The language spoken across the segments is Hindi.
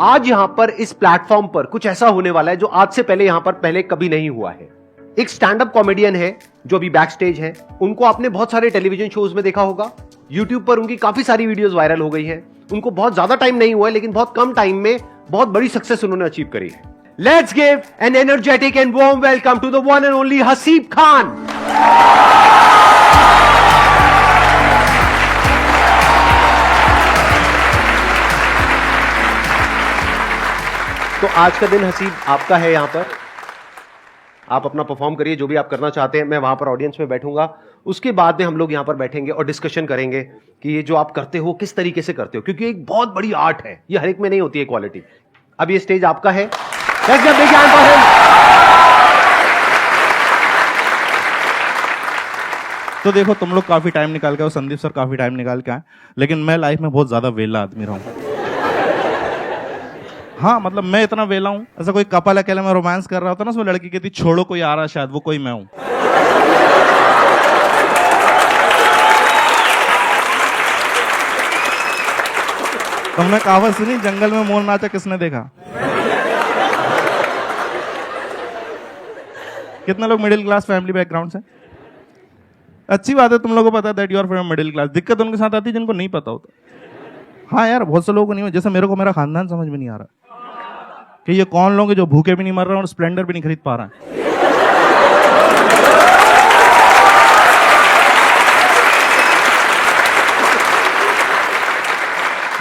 आज यहां पर इस प्लेटफॉर्म पर कुछ ऐसा होने वाला है जो आज से पहले यहां पर पहले कभी नहीं हुआ है। एक स्टैंड अप कॉमेडियन है जो अभी बैक स्टेज है। उनको आपने बहुत सारे टेलीविजन शोज में देखा होगा। यूट्यूब पर उनकी काफी सारी वीडियोस वायरल हो गई हैं। उनको बहुत ज्यादा टाइम नहीं हुआ है, लेकिन बहुत कम टाइम में बहुत बड़ी सक्सेस उन्होंने अचीव करी है। Let's give an energetic and warm welcome to the one and only Haseeb Khan. तो आज का दिन हसीब आपका है। यहां पर आप अपना परफॉर्म करिए, जो भी आप करना चाहते हैं। मैं वहां पर ऑडियंस में बैठूंगा। उसके बाद में हम लोग यहां पर बैठेंगे और डिस्कशन करेंगे कि ये जो आप करते हो किस तरीके से करते हो, क्योंकि एक बहुत बड़ी आर्ट है, ये हर एक में नहीं होती है क्वालिटी। अब ये स्टेज आपका है। Let's give a big hand for him. तो देखो, तुम लोग काफी टाइम निकाल के, और संदीप सर काफी टाइम निकाल के आए, लेकिन मैं लाइफ में बहुत ज्यादा वेला आदमी रहा हूं। हाँ, मतलब मैं इतना वेला हूं, ऐसा कोई कपल अकेले में रोमांस कर रहा होता ना, उसमें लड़की कहती छोड़ो कोई आ रहा है, शायद वो कोई मैं हूं। तुमने कहावत सुनी, जंगल में मोर नाचा किसने देखा? कितने लोग मिडिल क्लास फैमिली बैकग्राउंड से? अच्छी बात है, तुम लोगों को पता है that you are from middle class. दिक्कत उनके साथ आती है जिनको नहीं पता होता। हाँ यार, बहुत से लोगों को नहीं, जैसे मेरे को मेरा खानदान समझ में नहीं आ रहा कि ये कौन लोग हैं जो भूखे भी नहीं मर रहे और स्प्लेंडर भी नहीं खरीद पा रहे हैं।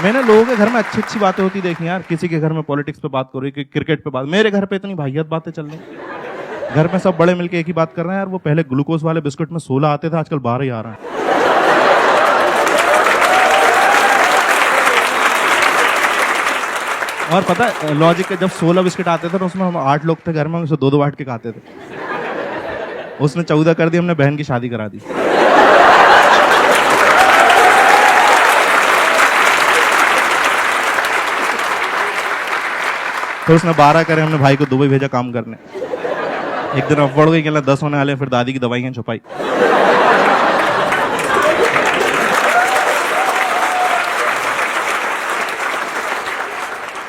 मैंने लोगों के घर में अच्छी अच्छी बातें होती देखी यार। किसी के घर में पॉलिटिक्स पे बात कर रही है, क्रिकेट पे बात। मेरे घर पे इतनी भाइयत बातें चल रही। घर में सब बड़े मिलके एक ही बात कर रहे हैं यार। वो पहले ग्लूकोज वाले बिस्कुट में 16 आते थे, आजकल 12 ही आ रहा है। और पता है लॉजिक के, जब 16 बिस्किट आते थे तो उसमें हम 8 लोग थे घर में, उसे 2-2 बांट के खाते थे। उसने 14 कर दी, हमने बहन की शादी करा दी। तो उसने 12 करे, हमने भाई को दुबई भेजा काम करने। एक दिन अब बढ़ गई, 10 होने वाले, फिर दादी की दवाइयां छुपाई।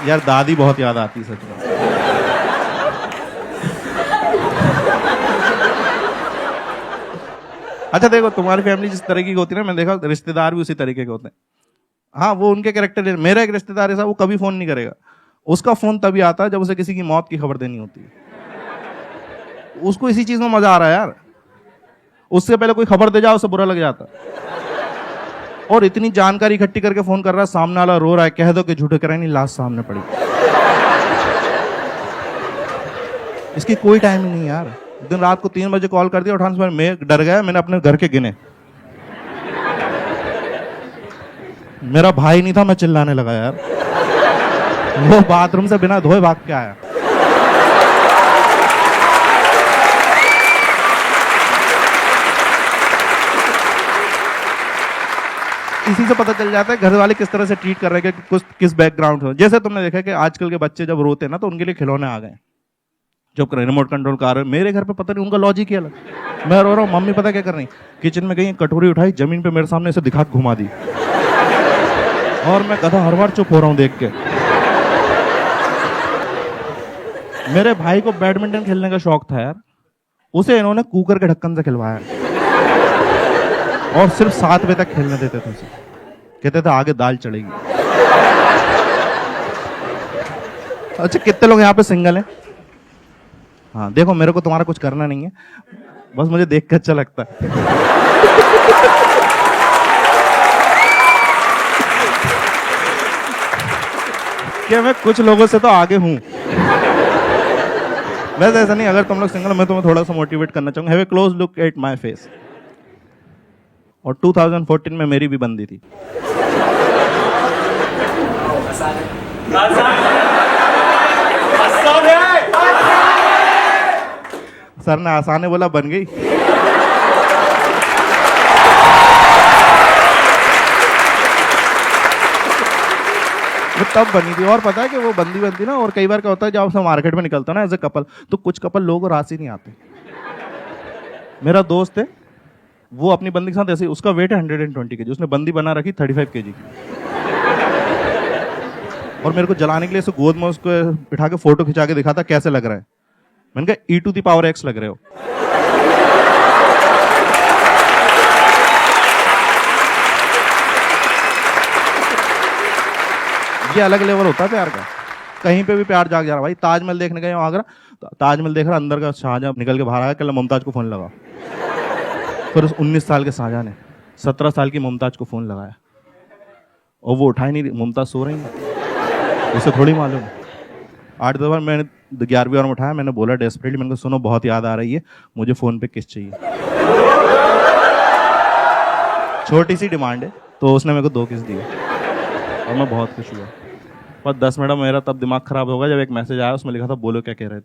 यार दादी बहुत याद आती सच में। अच्छा देखो, तुम्हारी फैमिली जिस तरह की होती है ना, मैं देखा रिश्तेदार भी उसी तरीके के होते हैं। हाँ, वो उनके कैरेक्टर। मेरा एक रिश्तेदार ऐसा, वो कभी फोन नहीं करेगा। उसका फोन तभी आता है जब उसे किसी की मौत की खबर देनी होती है। उसको इसी चीज में मजा आ रहा है यार। उससे पहले कोई खबर दे जाओ उसे बुरा लग जाता। और इतनी जानकारी इकट्ठी करके फोन कर रहा है, सामने वाला रो रहा है, कह दो कि झूठे कराए नहीं, लाश सामने पड़ी। इसकी कोई टाइम ही नहीं यार। दिन रात को 3 बजे कॉल कर दिया, उठाने से मैं डर गया। मैंने अपने घर के गिने, मेरा भाई नहीं था, मैं चिल्लाने लगा यार। वो बाथरूम से बिना धोए भाग के आया। इसी से पता चल जाता है घर वाले किस तरह से ट्रीट कर रहे हैं, कि किस बैकग्राउंड हो। जैसे तुमने देखा कि आजकल के बच्चे जब रोते हैं ना, तो उनके लिए खिलौने आ गए जो रिमोट कंट्रोल कार। मेरे घर पे पता नहीं, उनका लॉजिक ही अलग। मैं रो रहा हूँ, मम्मी पता क्या कर रही, किचन में गई, कटोरी उठाई, जमीन पे मेरे सामने ऐसे दिखा के घुमा दी। और मैं गधा हर बार चुप हो रहा हूँ देख के। मेरे भाई को बैडमिंटन खेलने का शौक था यार। उसे इन्होंने कुकर के ढक्कन से खिलवाया और सिर्फ 7 बजे तक खेलने देते थे उसे। कहते थे आगे दाल चढ़ेगी। अच्छा, कितने लोग यहाँ पे सिंगल हैं? हाँ देखो, मेरे को तुम्हारा कुछ करना नहीं है, बस मुझे देख कर अच्छा लगता है। क्या मैं कुछ लोगों से तो आगे हूं। वैसे ऐसा नहीं, अगर तुम लोग सिंगल, मैं तुम्हें थोड़ा सा मोटिवेट करना चाहूंगा। Have a close look at my face. और 2014 में मेरी भी बंदी थी। सर ने आसान है बोला, बन गई। वो तब बनी थी। और पता है कि वो बंदी बनती ना, और कई बार क्या होता है, जब आप मार्केट में निकलता ना एज ए कपल, तो कुछ कपल लोगों को राशि नहीं आते। मेरा दोस्त है, वो अपनी बंदी के साथ ऐसे, उसका वेट है 120 kg, उसने बंदी बना रखी 35 kg की। और मेरे को जलाने के लिए इसे गोद में उसको बिठा के फोटो खिंचा के दिखाता कैसे लग रहा है। मैंने कहा e⁻x लग रहे हो। ये अलग लेवल होता है प्यार का। कहीं पे भी प्यार जाग जा रहा। भाई ताजमहल देखने गए आगरा, ताजमहल देख रहा, अंदर का शाहजहां निकल के बाहर आया, कल मुमताज को फोन लगा। फिर उस 19 साल के शाहजहां ने 17 साल की मुमताज को फोन लगाया और वो उठा ही नहीं रही। मुमताज सो रही है, उसे थोड़ी मालूम। 8 बार मैंने 11वीं बार में उठाया, मैंने बोला डेस्परेटली, मैंने कहा सुनो बहुत याद आ रही है, मुझे फोन पे किस चाहिए। छोटी सी डिमांड है, तो उसने मेरे को 2 किस दिए और मैं बहुत खुश हुआ। पर 10 मिनट मेरा तब दिमाग खराब होगा जब एक मैसेज आया, उसमें लिखा था बोलो क्या कह रहे थे।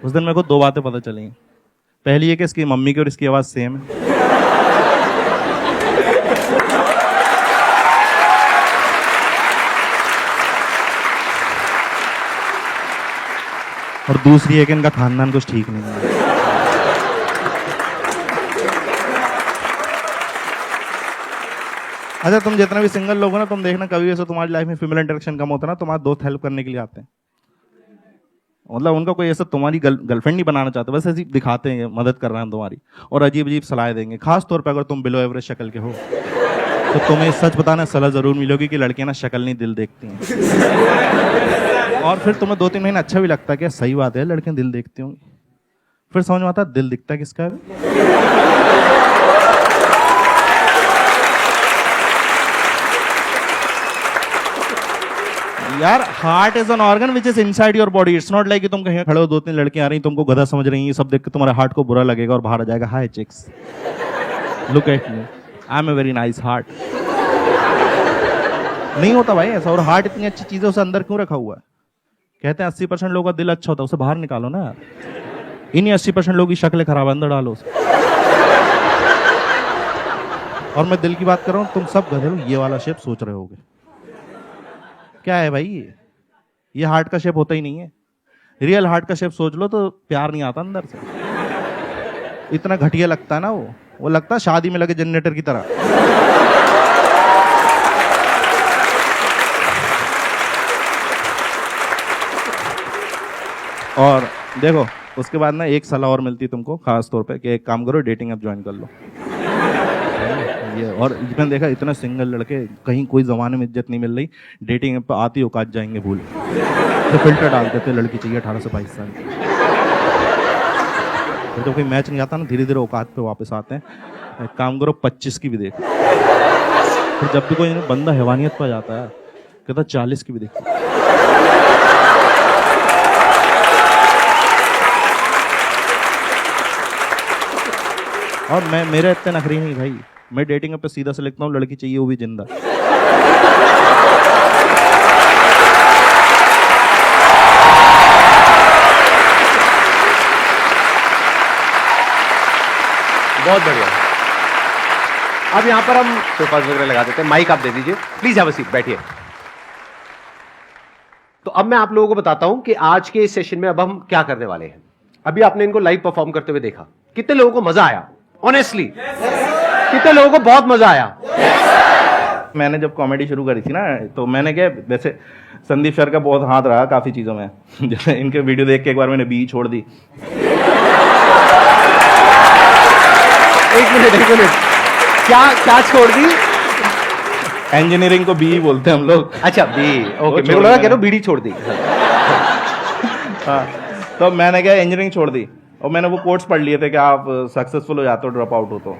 उस दिन मेरे को 2 बातें पता चली। पहली है कि इसकी मम्मी की और इसकी आवाज सेम है। और दूसरी है कि इनका खानदान कुछ ठीक नहीं है। अच्छा, तुम जितने भी सिंगल लोग हो ना, तुम देखना कभी ऐसे तुम्हारी लाइफ में फीमेल इंटरेक्शन कम होता है ना, तुम्हारे दोस्त हेल्प करने के लिए आते हैं। मतलब उनका कोई ऐसा तुम्हारी गर्लफ्रेंड नहीं बनाना चाहते, बस ऐसे दिखाते हैं मदद कर रहे हैं तुम्हारी, और अजीब अजीब सलाह देंगे। खास तौर पर अगर तुम बिलो एवरेज शक्ल के हो तो तुम्हें सच बताना सलाह जरूर मिलेगी कि लड़कियां ना शक्ल नहीं दिल देखती हैं। और फिर तुम्हें 2-3 महीने अच्छा भी लगता है कि सही बात है, लड़कियां दिल देखती होंगी। फिर समझ में आता दिल दिखता है किसका है। यार heart is an organ which is inside your body. It's not like कि तुम कहीं खड़े हो, 2-3 लड़कियां आ रही, तुमको गधा समझ रही हैं, सब देख के तुम्हारे हार्ट को बुरा लगेगा और बाहर आ जाएगा, hi chicks look at me, I am a very nice heart. नहीं होता भाई ऐसा। और हार्ट इतनी अच्छी चीज है, उसे अंदर क्यों रखा हुआ है? कहते हैं 80% लोगों का दिल अच्छा होता है, उसे बाहर निकालो ना यार। इन्हीं 80% लोगों की शक्ल खराब, अंदर डालो उसे। और मैं दिल की बात कर रहा हूं, तुम सब गधे लोग ये वाला शेप सोच रहे होगे। क्या है भाई ये हार्ट का शेप होता ही नहीं है। रियल हार्ट का शेप सोच लो तो प्यार नहीं आता अंदर से। इतना घटिया लगता है ना वो लगता है शादी में लगे जनरेटर की तरह। और देखो उसके बाद ना एक सलाह और मिलती है तुमको खास तौर पे कि एक काम करो, डेटिंग ऐप ज्वाइन कर लो। ये और मैंने देखा इतना सिंगल लड़के, कहीं कोई जमाने में इज्जत नहीं मिल रही, डेटिंग ऐप पे आती औकात जाएंगे भूल, तो फिल्टर डाल देते लड़की चाहिए 18 से 22 साल। फिर जब कोई मैच नहीं आता ना, धीरे धीरे औकात पे वापस आते हैं। एक काम करो 25 की भी देख। फिर जब भी कोई बंदा हैवानियत पर जाता है कहता 40 की भी देख। और मेरे इतने नखरी नहीं भाई, मैं डेटिंग पे सीधा से लिखता हूँ लड़की चाहिए वो भी जिंदा। बहुत बढ़िया। अब यहां पर हम सोफाज वगैरह लगा देते हैं। माइक आप दे दीजिए प्लीज, हैव अ सीट, बैठिए। तो अब मैं आप लोगों को बताता हूं कि आज के इस सेशन में अब हम क्या करने वाले हैं। अभी आपने इनको लाइव परफॉर्म करते हुए देखा, कितने लोगों को मजा आया? ऑनेस्टली कितने लोगों को बहुत मजा आया? मैंने जब कॉमेडी शुरू करी थी ना, तो मैंने क्या, वैसे संदीप सर का बहुत हाथ रहा काफी चीजों में। जैसे इनके वीडियो देख के एक बार मैंने बी छोड़ दी। एक मिनट, क्या छोड़ दी? इंजीनियरिंग को बी बोलते हैं हम लोग। अच्छा बी, ओके। मेरे को लगा कह रहा बीड़ी छोड़ दी। हाँ, तो मैंने क्या इंजीनियरिंग छोड़ दी और मैंने वो कोट्स पढ़ लिए थे कि आप सक्सेसफुल हो जाते हो ड्रॉप आउट हो तो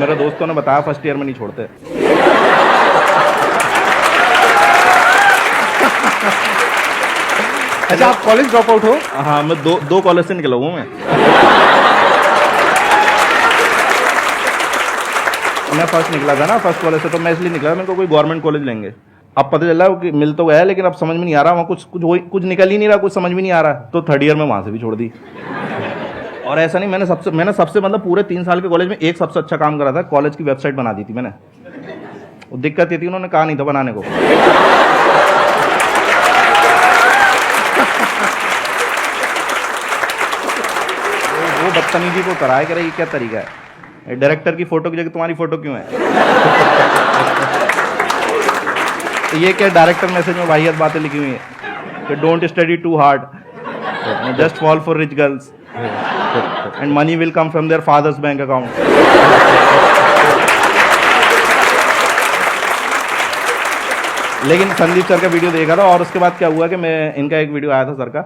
मेरे दोस्तों ने बताया फर्स्ट ईयर में नहीं छोड़ते। अच्छा, आप कॉलेज ड्रॉप आउट हो? हाँ, मैं दो कॉलेज से निकला हूँ मैं फर्स्ट निकला था ना, फर्स्ट कॉलेज से, तो मैं इसलिए निकला मेरे को कोई गवर्नमेंट कॉलेज लेंगे। अब पता चला कि मिल तो गया लेकिन अब समझ में नहीं आ रहा, वहाँ कुछ निकल ही नहीं रहा, कुछ समझ में नहीं आ रहा, तो थर्ड ईयर में वहां से भी छोड़ दी। और ऐसा नहीं, मैंने सबसे मतलब पूरे 3 साल के कॉलेज में एक सबसे अच्छा काम करा था, कॉलेज की वेबसाइट बना दी थी मैंने। वो दिक्कत ये थी उन्होंने कहा नहीं था बनाने को। वो बदतमीजी को कराया कि क्या तरीका है, डायरेक्टर की फोटो की जगह तुम्हारी फोटो क्यों है? ये क्या डायरेक्टर मैसेज में वाहियात बातें लिखी हुई है कि don't study too hard, just fall for rich girls and money will come from their fathers bank account. लेकिन संदीप सर का वीडियो देखा था और उसके बाद क्या हुआ कि मैं इनका एक वीडियो आया था सर का,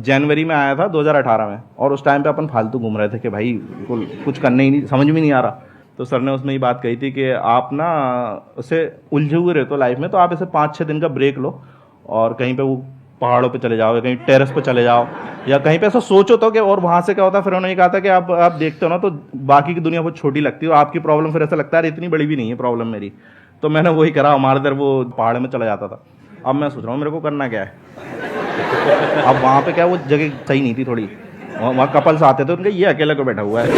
जनवरी में आया था 2018 में, और उस टाइम पे अपन फालतू घूम रहे थे कि भाई कुछ करने ही नहीं, समझ में नहीं आ रहा। तो सर ने उसमें ये बात कही थी कि आप ना उसे उलझे हुए रहते हो लाइफ में, तो आप ऐसे 5-6 दिन का ब्रेक लो और कहीं पे वो पहाड़ों पे चले जाओ या कहीं टेरेस पे चले जाओ या कहीं पे ऐसा सोचो तो कि, और वहाँ से क्या होता है, फिर उन्होंने कहा था कि आप देखते हो ना तो बाकी की दुनिया बहुत छोटी लगती है और आपकी प्रॉब्लम फिर ऐसा लगता है इतनी बड़ी भी नहीं है प्रॉब्लम मेरी। तो मैंने वही करा, हमारे इधर वो पहाड़ में चला जाता था। अब मैं सोच रहा हूँ मेरे को करना क्या है। अब वहाँ पे क्या वो जगह सही नहीं थी थोड़ी, वहाँ कपल्स आते थे, उनके ये अकेला क्यों बैठा हुआ है।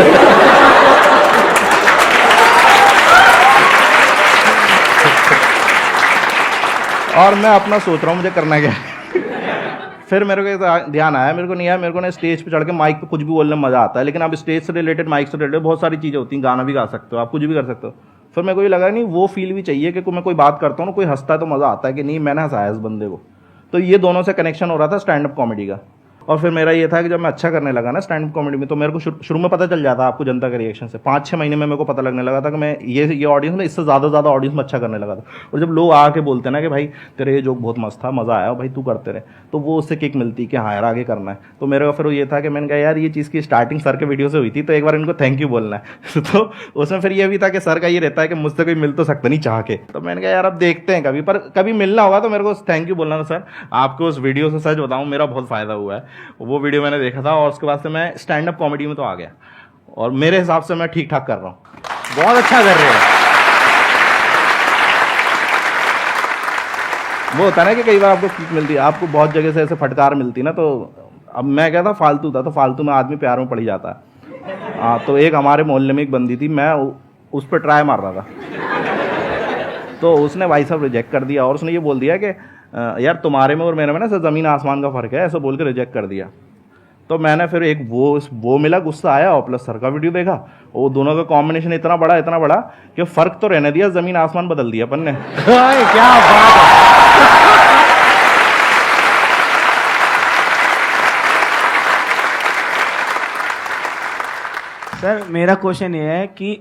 और मैं अपना सोच रहा हूँ मुझे करना क्या है। फिर मेरे को ध्यान आया, मेरे को नहीं आया, मेरे को ना स्टेज पे चढ़ के माइक पे कुछ भी बोलने में मजा आता है, लेकिन अब स्टेज से रिलेटेड, माइक से रिलेटेड बहुत सारी चीजें होती हैं, गाना भी गा सकते हो आप, कुछ भी कर सकते हो। फिर मेरे को ये लगा नहीं वो फील भी चाहिए कि मैं कोई बात करता हूँ ना, कोई हंसता है तो मजा आता है कि नहीं मैंने हंसाया इस बंदे को। तो ये दोनों से कनेक्शन हो रहा था स्टैंड अप कॉमेडी का। और फिर मेरा ये था कि जब मैं अच्छा करने लगा ना स्टैंड अप कॉमेडी में, तो मेरे को शुरू में पता चल जाता आपको जनता के रिएक्शन से। 5-6 महीने में मेरे को पता लगने लगा था कि मैं ये ऑडियंस में इससे ज़्यादा ऑडियंस में अच्छा करने लगा था। और जब लोग आके बोलते हैं ना कि भाई तेरे ये जोक बहुत मस्त था, मज़ा आया, भाई तू करते रहे, तो वो उससे किक मिलती कि हाँ यार आगे करना है। तो मेरे को फिर ये था कि मैंने कहा यार ये चीज़ की स्टार्टिंग सर के वीडियो से हुई थी, तो एक बार इनको थैंक यू बोलना है। तो उसमें फिर ये भी था कि सर का ये रहता है कि मुझसे कोई मिल तो सकता नहीं चाह के। तो मैंने कहा यार अब देखते हैं कभी, पर कभी मिलना होगा तो मेरे को थैंक यू बोलना था सर। आपको उस वीडियो से सच बताऊँ मेरा बहुत फ़ायदा हुआ है। वो वीडियो मैंने देखा था और उसके बाद से मैं स्टैंड अप कॉमेडी में तो आ गया और मेरे हिसाब से मैं ठीक ठाक कर रहा हूँ। बहुत अच्छा कर रहे हैं। वो होता है ना कि कई बार आपको किक मिलती है, आपको बहुत जगह से ऐसे फटकार मिलती है ना, तो अब मैं क्या था फालतू था, तो फालतू में आदमी प्यार में पड़ ही जाता है। हाँ, तो एक हमारे मोहल्ले में एक बंदी थी, मैं उस पर ट्राई मार रहा था, तो उसने भाई साहब रिजेक्ट कर दिया और उसने ये बोल दिया कि यार तुम्हारे में और मेरे में ना सर ज़मीन आसमान का फ़र्क है, ऐसा बोल के रिजेक्ट कर दिया। तो मैंने फिर एक वो मिला, गुस्सा आया, और प्लस सर का वीडियो देखा, वो दोनों का कॉम्बिनेशन इतना बड़ा कि फ़र्क तो रहने दिया, ज़मीन आसमान बदल दिया अपन ने। क्या बात है। सर मेरा क्वेश्चन ये है कि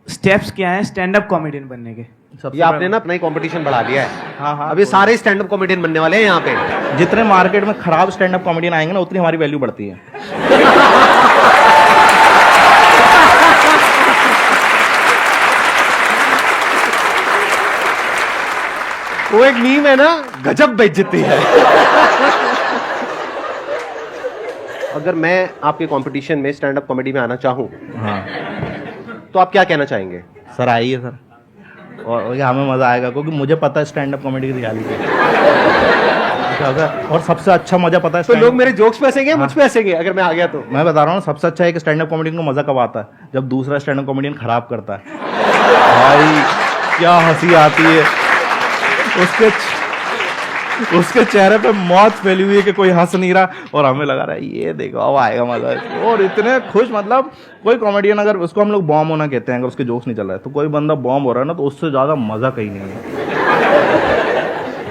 स्टेप्स क्या हैं स्टैंड अप कॉमेडियन बनने के? ये आपने ना अपना ही कंपटीशन बढ़ा दिया है। हाँ, अब ये सारे स्टैंड अप कॉमेडियन बनने वाले हैं यहाँ पे। जितने मार्केट में खराब स्टैंड अप कॉमेडियन आएंगे ना, उतनी हमारी वैल्यू बढ़ती है। वो एक मीम है ना, गजब बेइज्जती है। अगर मैं आपके कंपटीशन में स्टैंड अप कॉमेडी में आना चाहूं, हाँ तो आप क्या कहना चाहेंगे? सर आइए सर, और हमें मज़ा आएगा क्योंकि मुझे पता है स्टैंड अप कॉमेडी की रियलिटी क्या होगा, और सबसे अच्छा मज़ा पता है। तो लोग मेरे जोक्स पे हंसेंगे, मुझ पे हंसेंगे अगर मैं आ गया तो? मैं बता रहा हूँ सबसे अच्छा है कि स्टैंड अप कॉमेडियन को मज़ा कब आता है, जब दूसरा स्टैंड अप कॉमेडियन खराब करता है। भाई क्या हंसी आती है, उसके चेहरे पे मौत फैली हुई है कि कोई हंस नहीं रहा, और हमें लगा रहा है ये देखो अब आएगा मजा। और इतने खुश, मतलब कोई कॉमेडियन अगर उसको हम लोग बॉम्ब होना कहते हैं, अगर उसके जोक्स नहीं चल रहा है, तो कोई बंदा बॉम्ब हो रहा है ना, तो उससे ज़्यादा मज़ा कहीं नहीं है।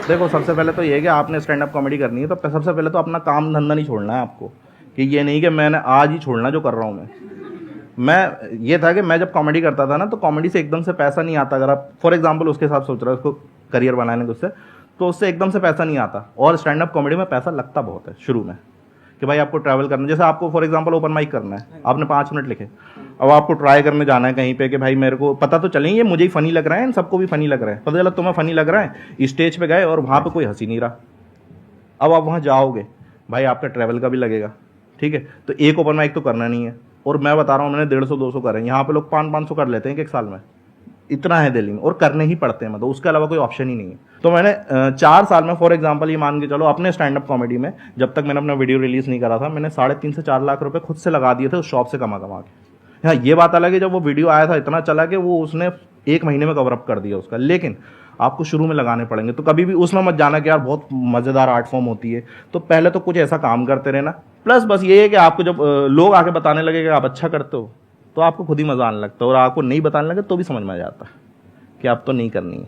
देखो सबसे पहले तो ये है कि आपने स्टैंड अप कॉमेडी करनी है, तो सबसे पहले तो अपना काम धंधा नहीं छोड़ना है आपको, कि ये नहीं कि मैंने आज ही छोड़ना जो कर रहा हूँ मैं ये था कि मैं जब कॉमेडी करता था ना, तो कॉमेडी से एकदम से पैसा नहीं आता। अगर आप फॉर एग्जांपल उसके साथ सोच रहे हो उसको करियर बनाने के उससे, तो उससे एकदम से पैसा नहीं आता। और स्टैंड अप कॉमेडी में पैसा लगता बहुत है शुरू में, कि भाई आपको ट्रैवल करना, जैसे आपको फॉर एग्जांपल ओपन माइक करना है, आपने 5 मिनट लिखे, अब आपको ट्राई करने जाना है कहीं पे कि भाई मेरे को पता तो चले ये मुझे ही फनी लग रहा है, सबको भी फनी लग रहा है, पता चला तुम्हें फनी लग रहा है, स्टेज पे गए और वहाँ पे कोई हंसी नहीं रहा। अब आप वहाँ जाओगे, भाई आपका ट्रैवल का भी लगेगा, ठीक है, तो एक ओपन माइक तो करना नहीं है। और मैं बता रहा हूँ मैंने 150-200 करे हैं, यहाँ पे लोग 500-500 कर लेते हैं एक साल में, इतना है दिल्ली में, और करने ही पड़ते हैं, मतलब उसके अलावा कोई ऑप्शन ही नहीं है। तो मैंने 4 साल में फॉर एग्जांपल ये मान के चलो अपने स्टैंड अप कॉमेडी में, जब तक मैंने अपना वीडियो रिलीज नहीं करा था, मैंने 3.5 से 4 लाख रुपए खुद से लगा दिए थे उस शॉप से कमा के। हाँ ये बात अलग है जब वो वीडियो आया था इतना चला कि वो उसने 1 महीने में कवर अप कर दिया उसका, लेकिन आपको शुरू में लगाने पड़ेंगे। तो कभी भी उसमें मत जाना कि यार बहुत मज़ेदार आर्ट फॉर्म होती है, तो पहले तो कुछ ऐसा काम करते रहना। प्लस बस ये है कि आपको जब लोग आके बताने लगे कि आप अच्छा करते हो, तो आपको खुद ही मज़ा आने लगता है, और आपको नहीं बताने लगे तो भी समझ में आ जाता है कि आप तो नहीं करनी है।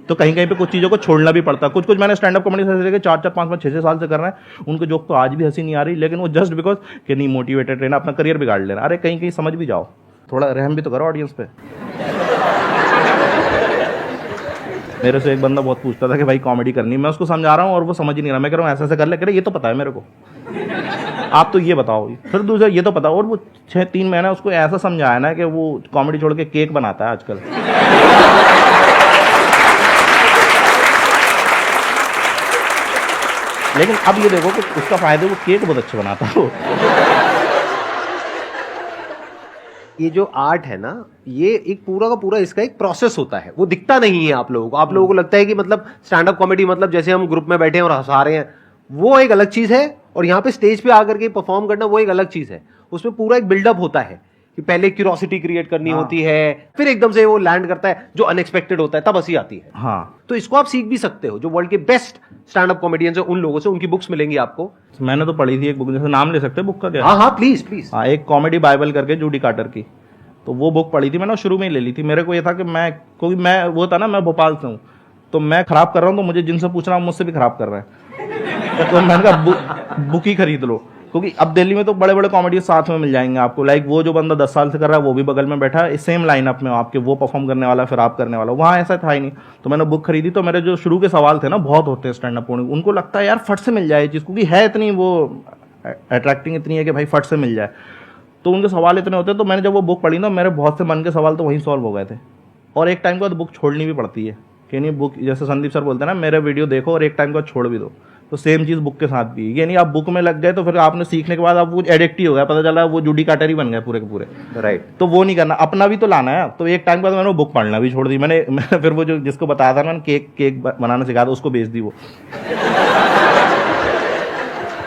तो कहीं कहीं पे कुछ चीज़ों को छोड़ना भी पड़ता है। कुछ कुछ मैंने स्टैंड अप कॉमेडी से लेकर 4-4, 5-5, 6-6 साल से कर रहे हैं, उनको जोक तो आज भी हंसी नहीं आ रही, लेकिन वो जस्ट बिकॉज कि नहीं मोटिवेटेड रहना, अपना करियर बिगाड़ लेना। अरे कहीं कहीं समझ भी जाओ, थोड़ा रहम भी तो करो ऑडियंस पे। मेरे से एक बंदा बहुत पूछता था कि भाई कॉमेडी करनी, मैं उसको समझा रहा हूँ और वो समझ ही नहीं रहा। मैं कह रहा हूँ ऐसा ऐसा कर ले, कह रहे ये तो पता है मेरे को, आप तो ये बताओ। फिर दूसरा ये तो पता, और वो 6-3 महीना उसको ऐसा समझाया ना कि वो कॉमेडी छोड़ के केक बनाता है आजकल। लेकिन अब ये देखो कि उसका फायदा, वो केक बहुत अच्छे बनाता है वो। ये जो आर्ट है ना, ये एक पूरा का पूरा इसका एक प्रोसेस होता है, वो दिखता नहीं है आप लोगों को। आप लोगों को लगता है कि मतलब स्टैंड अप कॉमेडी मतलब जैसे हम ग्रुप में बैठे हैं और हंसा रहे हैं, वो एक अलग चीज है, और यहाँ पे स्टेज पे आकर के परफॉर्म करना वो एक अलग चीज है। उसमें पूरा एक बिल्डअप होता है कि पहले क्यूरोसिटी क्रिएट करनी होती है, फिर एकदम से वो लैंड करता है जो अनएक्सपेक्टेड होता है, तब हंसी आती है। हाँ, तो इसको आप सीख भी सकते हो। जो वर्ल्ड के बेस्ट स्टैंड अप कॉमेडियंस है, उन लोगों से, उनकी बुक्स मिलेंगी आपको। मैंने तो पढ़ी थी एक बुक, जैसे नाम ले सकते हैं बुक का क्या? हाँ हाँ, प्लीज प्लीज। हाँ, एक कॉमेडी बाइबल करके जूडी कार्टर की, तो वो बुक पढ़ी थी मैंने, शुरू में ही ले ली थी। मेरे को ये था कि मैं, क्योंकि मैं वो था ना, मैं भोपाल से हूँ, तो मैं खराब कर रहा हूँ, तो मुझे जिनसे पूछना है मुझसे भी खराब कर रहे हैं। तो मैंने कहा बुक ही खरीद लो, क्योंकि अब दिल्ली में तो बड़े बड़े कॉमेडी साथ में मिल जाएंगे आपको। लाइक वो जो बंदा 10 साल से कर रहा है वो भी बगल में बैठा है, सेम लाइनअप में आपके, वो परफॉर्म करने वाला फिर आप करने वाला। वहाँ ऐसा था ही नहीं, तो मैंने बुक खरीदी। तो मेरे जो शुरू के सवाल थे ना, बहुत होते हैं स्टैंड अप कॉमेडी, उनको लगता है यार फट से मिल जाए ये चीज़, क्योंकि है इतनी वो अट्रैक्टिंग इतनी है कि भाई फट से मिल जाए, तो उनके सवाल इतने होते हैं। तो मैंने जब वो बुक पढ़ी ना, मेरे बहुत से मन के सवाल तो वहीं सॉल्व हो गए थे। और एक टाइम के बाद बुक छोड़नी भी पड़ती है कि नहीं, बुक जैसे संदीप सर बोलते हैं ना, मेरे वीडियो देखो और एक टाइम के बाद छोड़ भी दो, तो सेम चीज़ बुक के साथ भी है। ये नहीं आप बुक में लग गए तो फिर आपने सीखने के बाद आप वो एडिक्ट ही हो गया, पता चला वो जूडी काटर ही बन गए पूरे के पूरे। राइट। तो वो नहीं करना, अपना भी तो लाना है। तो एक टाइम के बाद मैंने वो बुक पढ़ना भी छोड़ दी। मैंने फिर वो जो जिसको बताया था मैंने केक बनाना सिखा था, उसको बेच दी वो।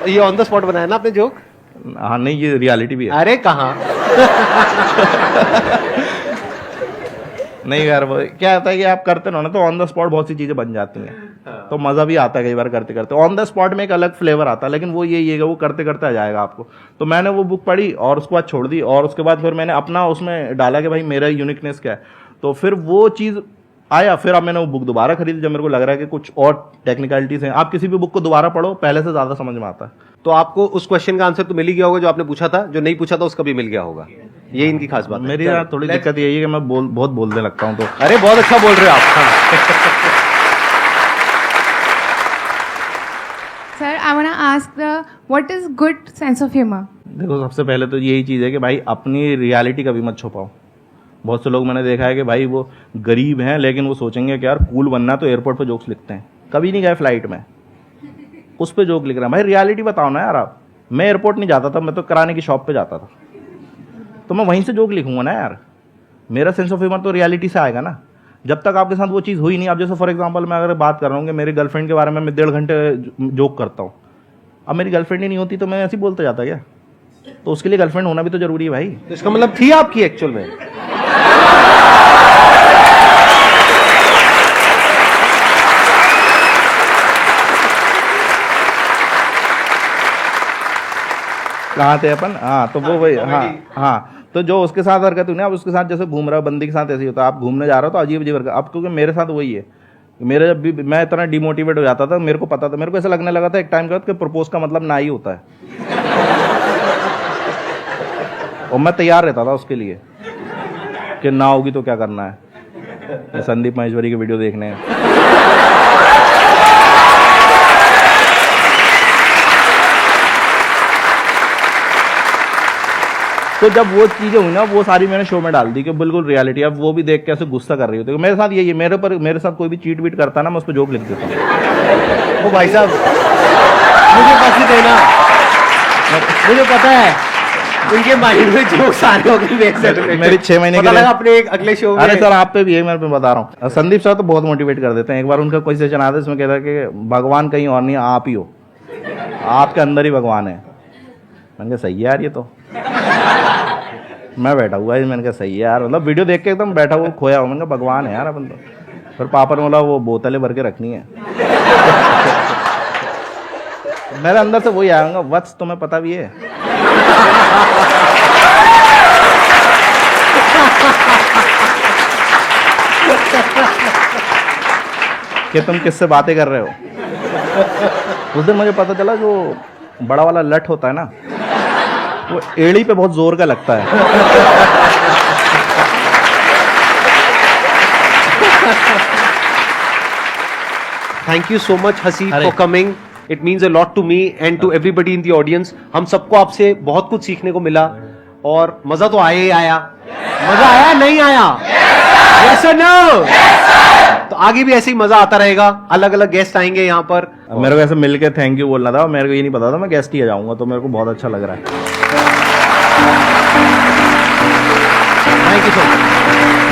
ये ऑन द स्पॉट बनाया ना आपने जोक? हाँ, नहीं ये रियलिटी भी है। अरे कहाँ। नहीं यार, वो क्या होता है कि आप करते रहो ना, तो ऑन द स्पॉट बहुत सी चीजें बन जाती हैं, तो मजा भी आता है कई बार करते करते। ऑन द स्पॉट में एक अलग फ्लेवर आता है, लेकिन वो ये वो करते करते आ जाएगा आपको। तो मैंने वो बुक पढ़ी और उसके बाद छोड़ दी, और उसके बाद फिर मैंने अपना उसमें डाला कि भाई मेरा यूनिकनेस क्या है, तो फिर वो चीज़ आया। फिर अब मैंने वो बुक दोबारा खरीदी जब मेरे को लग रहा है कि कुछ और टेक्निकलिटीज हैं। आप किसी भी बुक को दोबारा पढ़ो, पहले से ज़्यादा समझ में आता है। तो आपको उस क्वेश्चन का आंसर तो मिल ही गया होगा जो आपने पूछा था, जो नहीं पूछा था उसका भी मिल गया होगा। ये इनकी खास बात है। मेरी यार थोड़ी दिक्कत यही है कि मैं बहुत बोलने लगता हूँ। तो अरे बहुत अच्छा बोल रहे हो आप। हाँ। Sir, I want to ask what is good sense of humor? देखो, सबसे पहले तो यही चीज़ है कि भाई अपनी रियलिटी कभी मत छुपाओ। बहुत से लोग मैंने देखा है कि भाई वो गरीब हैं, लेकिन वो सोचेंगे कि यार कूल बनना तो एयरपोर्ट पे जोक्स लिखते हैं। कभी नहीं गए फ्लाइट में, उस पे जोक लिख रहे हैं। भाई रियलिटी बताओ ना यार आप। मैं एयरपोर्ट नहीं जाता था, मैं तो किराने की शॉप पे जाता था, तो मैं वहीं से जोक लिखूंगा ना यार। मेरा सेंस ऑफ ह्यूमर तो रियलिटी से आएगा ना। जब तक आपके साथ वो चीज़ हुई नहीं, आप जैसे फॉर एग्जांपल मैं अगर बात कर रहा हूँ कि मेरी गर्लफ्रेंड के बारे में मैं 1.5 घंटे जोक करता हूँ, अब मेरी गर्लफ्रेंड ही नहीं होती तो मैं ऐसे ही बोलता जाता क्या? तो उसके लिए गर्लफ्रेंड होना भी तो जरूरी है भाई। तो इसका मतलब थी आपकी एक्चुअल में? कहाँ थे अपन? हाँ, तो वो वही। हाँ, तो जो उसके साथ हरकत हुई ना, अब उसके साथ जैसे घूम रहा है, बंदी के साथ ऐसे ही होता है। आप घूमने जा रहे हो तो अजीब अजीब हरकत। अब क्योंकि मेरे साथ वही है, मेरे जब भी मैं इतना डिमोटिवेट हो जाता था, मेरे को पता था, मेरे को ऐसा लगने लगा था एक टाइम के बाद कि प्रपोज का मतलब ना ही होता है। और मैं तैयार रहता था उसके लिए कि ना होगी तो क्या करना है। संदीप महेश्वरी के वीडियो देखने हैं। तो जब वो चीजें हुई ना, वो सारी मैंने शो में डाल दी कि बिल्कुल रियलिटी। अब वो भी देख के ऐसे गुस्सा कर रही होती है। मेरे साथ यही है, मेरे साथ कोई भी चीट वीट करता ना, मैं उस पर जोक लिख देता हूँ। वो भाई साहब मुझे पैसे देना, मुझे पता है उनके माइंड में जोक सारे हो गए। मेरी 6 महीने के अपने एक अगले शो में। अरे सर, आप पे भी है, मैं बता रहा हूँ। संदीप सर तो बहुत मोटिवेट कर देते हैं। एक बार उनका कोई सेशन आता है, इसमें कहता है कि भगवान कहीं और नहीं, आप ही हो, आपके अंदर ही भगवान है। मैंने कहा सही है यार, ये तो मैं बैठा हुआ है। मैंने कहा सही है यार, मतलब वीडियो देख के एकदम बैठा हुआ खोया हुआ। मैंने कहा भगवान है यार अपन तो। फिर पापा ने बोला वो बोतलें भर के रखनी है। मेरे अंदर से वही आएगा, वत्स तुम्हें पता भी है। कि तुम किससे बातें कर रहे हो। उस दिन मुझे पता चला जो बड़ा वाला लठ होता है ना, वो एड़ी पे बहुत जोर का लगता है। थैंक यू सो मच हसी अरे। For coming, it means a lot to me and to everybody in the audience. हम सबको आपसे बहुत कुछ सीखने को मिला और मजा तो आया ही आया। मजा आया नहीं आया? यस और नो? तो आगे भी ऐसे ही मजा आता रहेगा, अलग अलग गेस्ट आएंगे यहाँ पर। मेरे को ऐसे मिलके थैंक यू बोलना था, मेरे को ये नहीं पता था मैं गेस्ट ही आ जाऊंगा, तो मेरे को बहुत अच्छा लग रहा है। Thank you so much.